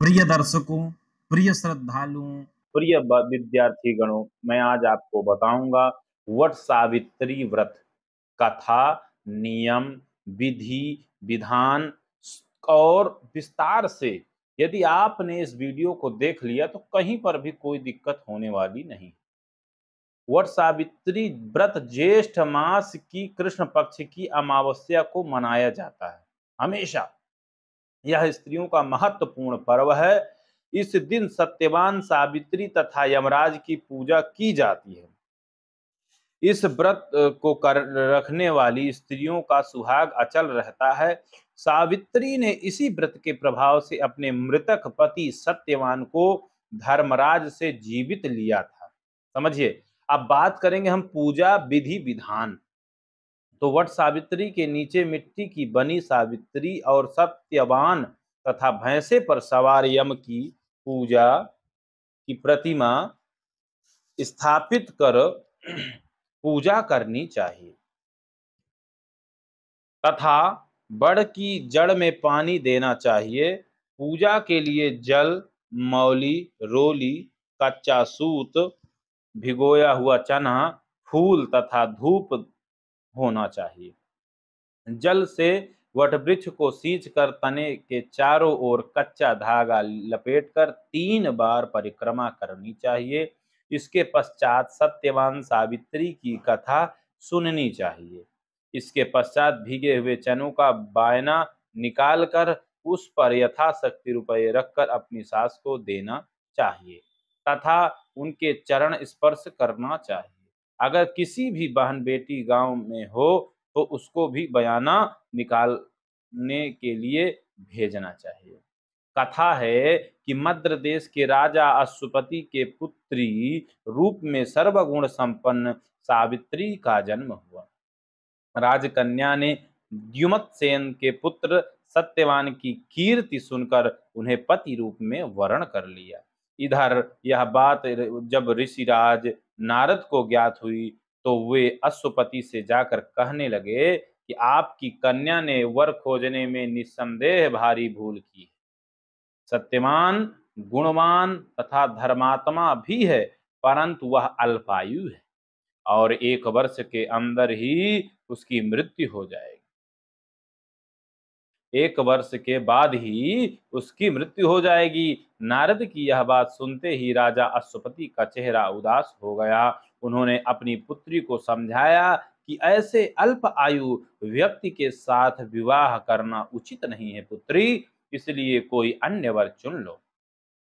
प्रिय दर्शकों, प्रिय श्रद्धालुओं, प्रिय विद्यार्थी गणों, मैं आज आपको बताऊंगा वट सावित्री व्रत कथा, नियम, विधि, विधान और विस्तार से। यदि आपने इस वीडियो को देख लिया तो कहीं पर भी कोई दिक्कत होने वाली नहीं। वट सावित्री व्रत ज्येष्ठ मास की कृष्ण पक्ष की अमावस्या को मनाया जाता है। हमेशा यह स्त्रियों का महत्वपूर्ण पर्व है। इस दिन सत्यवान, सावित्री तथा यमराज की पूजा की जाती है। इस व्रत को कर रखने वाली स्त्रियों का सुहाग अचल रहता है। सावित्री ने इसी व्रत के प्रभाव से अपने मृतक पति सत्यवान को धर्मराज से जीवित लिया था। समझिए, अब बात करेंगे हम पूजा विधि विधान। तो वट सावित्री के नीचे मिट्टी की बनी सावित्री और सत्यवान तथा भैंसे पर सवार यम की पूजा की प्रतिमा स्थापित कर पूजा करनी चाहिए तथा बड़ की जड़ में पानी देना चाहिए। पूजा के लिए जल, मौली, रोली, कच्चा सूत, भिगोया हुआ चना, फूल तथा धूप होना चाहिए। जल से वटवृक्ष को सींचकर तने के चारों ओर कच्चा धागा लपेटकर 3 बार परिक्रमा करनी चाहिए। इसके पश्चात सत्यवान सावित्री की कथा सुननी चाहिए। इसके पश्चात भीगे हुए चनों का बायना निकालकर उस पर यथाशक्ति रुपये रखकर अपनी सास को देना चाहिए तथा उनके चरण स्पर्श करना चाहिए। अगर किसी भी बहन बेटी गांव में हो तो उसको भी बयाना निकालने के लिए भेजना चाहिए। कथा है कि मद्र देश के राजा अश्वपति के पुत्री रूप में सर्वगुण संपन्न सावित्री का जन्म हुआ। राजकन्या ने द्युमत्सेन के पुत्र सत्यवान की कीर्ति सुनकर उन्हें पति रूप में वरण कर लिया। इधर यह बात जब ऋषिराज नारद को ज्ञात हुई तो वे अश्वपति से जाकर कहने लगे कि आपकी कन्या ने वर खोजने में निस्संदेह भारी भूल की है। सत्यवान गुणवान तथा धर्मात्मा भी है, परंतु वह अल्पायु है और 1 वर्ष के अंदर ही उसकी मृत्यु हो जाएगी। 1 वर्ष के बाद ही उसकी मृत्यु हो जाएगी। नारद की यह बात सुनते ही राजा अश्वपति का चेहरा उदास हो गया। उन्होंने अपनी पुत्री को समझाया कि ऐसे अल्प आयु व्यक्ति के साथ विवाह करना उचित नहीं है पुत्री, इसलिए कोई अन्य वर चुन लो।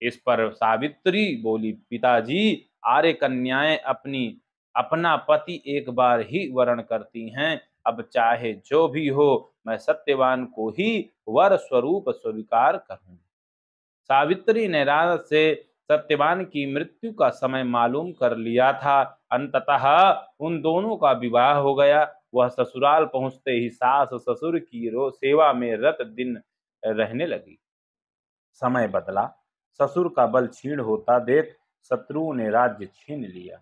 इस पर सावित्री बोली, पिताजी, आर्य कन्याएं अपना पति एक बार ही वरण करती हैं। अब चाहे जो भी हो, मैं सत्यवान को ही वर स्वरूप स्वीकार करूंगी। सावित्री ने नारद से सत्यवान की मृत्यु का समय मालूम कर लिया था। अंततः उन दोनों का विवाह हो गया। वह ससुराल पहुंचते ही सास ससुर की सेवा में रत दिन रहने लगी। समय बदला। ससुर का बल क्षीण होता देख शत्रुओं ने राज्य छीन लिया।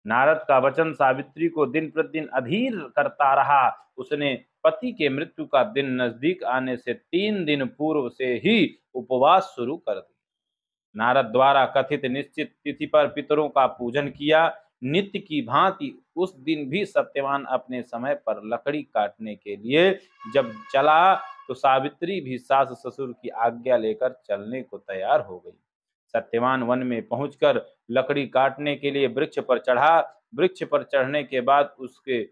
नारद का वचन सावित्री को दिन प्रतिदिन अधीर करता रहा। उसने पति के मृत्यु का दिन नजदीक आने से 3 दिन पूर्व से ही उपवास शुरू कर दिया। नारद द्वारा कथित निश्चित तिथि पर पितरों का पूजन किया। नित्य की भांति उस दिन भी सत्यवान अपने समय पर लकड़ी काटने के लिए जब चला तो सावित्री भी सास ससुर की आज्ञा लेकर चलने को तैयार हो गई। सत्यवान वन में पहुंचकर लकड़ी काटने के लिए वृक्ष पर चढ़ा। वृक्ष पर चढ़ने के बाद उसके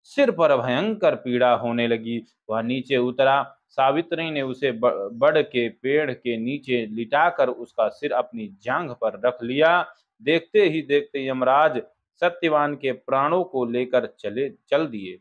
सिर पर भयंकर पीड़ा होने लगी। वह नीचे उतरा। सावित्री ने उसे बड़ के पेड़ के नीचे लिटाकर उसका सिर अपनी जांघ पर रख लिया। देखते ही देखते यमराज सत्यवान के प्राणों को लेकर चल दिए।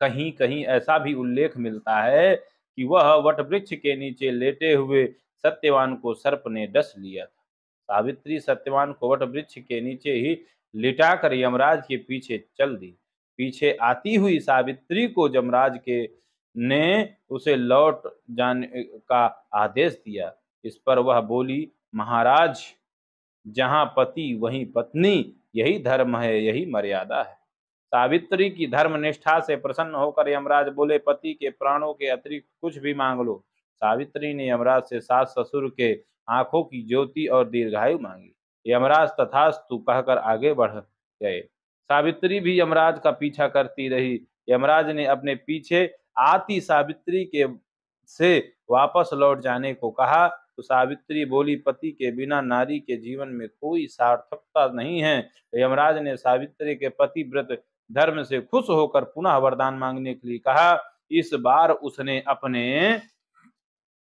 कहीं कहीं ऐसा भी उल्लेख मिलता है कि वह वटवृक्ष के नीचे लेटे हुए सत्यवान को सर्प ने डस लिया था। सावित्री सत्यवान को वटवृक्ष के नीचे ही लिटाकर यमराज के पीछे चल दी। पीछे आती हुई सावित्री को यमराज के ने उसे लौट जाने का आदेश दिया। इस पर वह बोली, महाराज, जहां पति वहीं पत्नी, यही धर्म है, यही मर्यादा है। सावित्री की धर्मनिष्ठा से प्रसन्न होकर यमराज बोले, पति के प्राणों के अतिरिक्त कुछ भी मांग लो। सावित्री ने यमराज से सास ससुर के आंखों की ज्योति और दीर्घायु मांगी। यमराज तथास्तु कहकर आगे बढ़ गए। सावित्री भी यमराज का पीछा करती रही। यमराज ने अपने पीछे आती सावित्री के से वापस लौट जाने को कहा तो सावित्री बोली, पति के बिना नारी के जीवन में कोई सार्थकता नहीं है। यमराज ने सावित्री के पतिव्रत धर्म से खुश होकर पुनः वरदान मांगने के लिए कहा। इस बार उसने अपने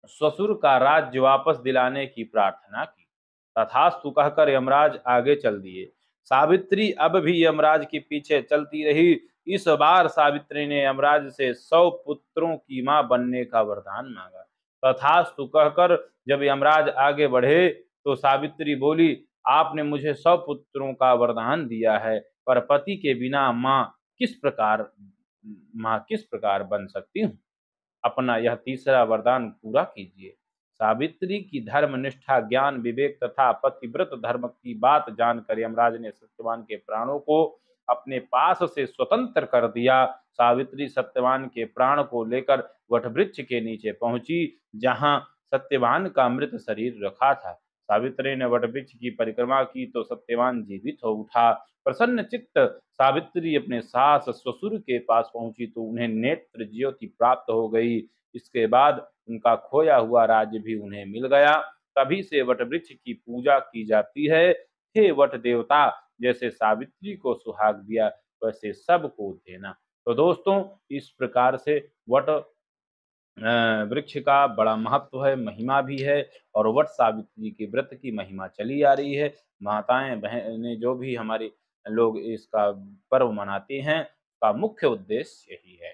ससुर का राज्य वापस दिलाने की प्रार्थना की। तथास्तु कहकर यमराज आगे चल दिए। सावित्री अब भी यमराज के पीछे चलती रही। इस बार सावित्री ने यमराज से 100 पुत्रों की मां बनने का वरदान मांगा। तथास्तु कहकर जब यमराज आगे बढ़े तो सावित्री बोली, आपने मुझे 100 पुत्रों का वरदान दिया है, पर पति के बिना मां किस प्रकार बन सकती हूँ। अपना यह तीसरा वरदान पूरा कीजिए। सावित्री की धर्म निष्ठा, ज्ञान, विवेक तथा पतिव्रत धर्म की बात जानकर यमराज ने सत्यवान के प्राणों को अपने पास से स्वतंत्र कर दिया। सावित्री सत्यवान के प्राण को लेकर वटवृक्ष के नीचे पहुंची, जहां सत्यवान का मृत शरीर रखा था। सावित्री ने वटवृक्ष की परिक्रमा की तो सत्यवान जीवित हो उठा। प्रसन्न चित्त सावित्री अपने सास ससुर के पास पहुंची तो उन्हें नेत्र ज्योति प्राप्त हो गई। इसके बाद उनका खोया हुआ राज्य भी उन्हें मिल गया। तभी से वटवृक्ष की पूजा की जाती है। हे वट देवता, जैसे सावित्री को सुहाग दिया वैसे सबको देना। तो दोस्तों, इस प्रकार से वट वृक्ष का बड़ा महत्व है, महिमा भी है और वट सावित्री के व्रत की महिमा चली आ रही है। माताएं बहनें जो भी हमारे लोग इसका पर्व मनाते हैं, का मुख्य उद्देश्य यही है।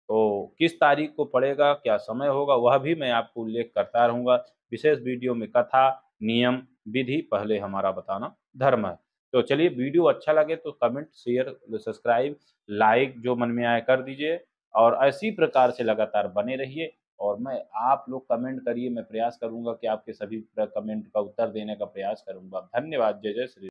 तो किस तारीख को पड़ेगा, क्या समय होगा, वह भी मैं आपको उल्लेख करता रहूंगा। विशेष वीडियो में कथा, नियम, विधि पहले हमारा बताना धर्म है। तो चलिए, वीडियो अच्छा लगे तो कमेंट, शेयर, सब्सक्राइब, लाइक जो मन में आए कर दीजिए और इसी प्रकार से लगातार बने रहिए। और मैं आप लोग कमेंट करिए, मैं प्रयास करूंगा कि आपके सभी कमेंट का उत्तर देने का प्रयास करूंगा। धन्यवाद। जय जय श्री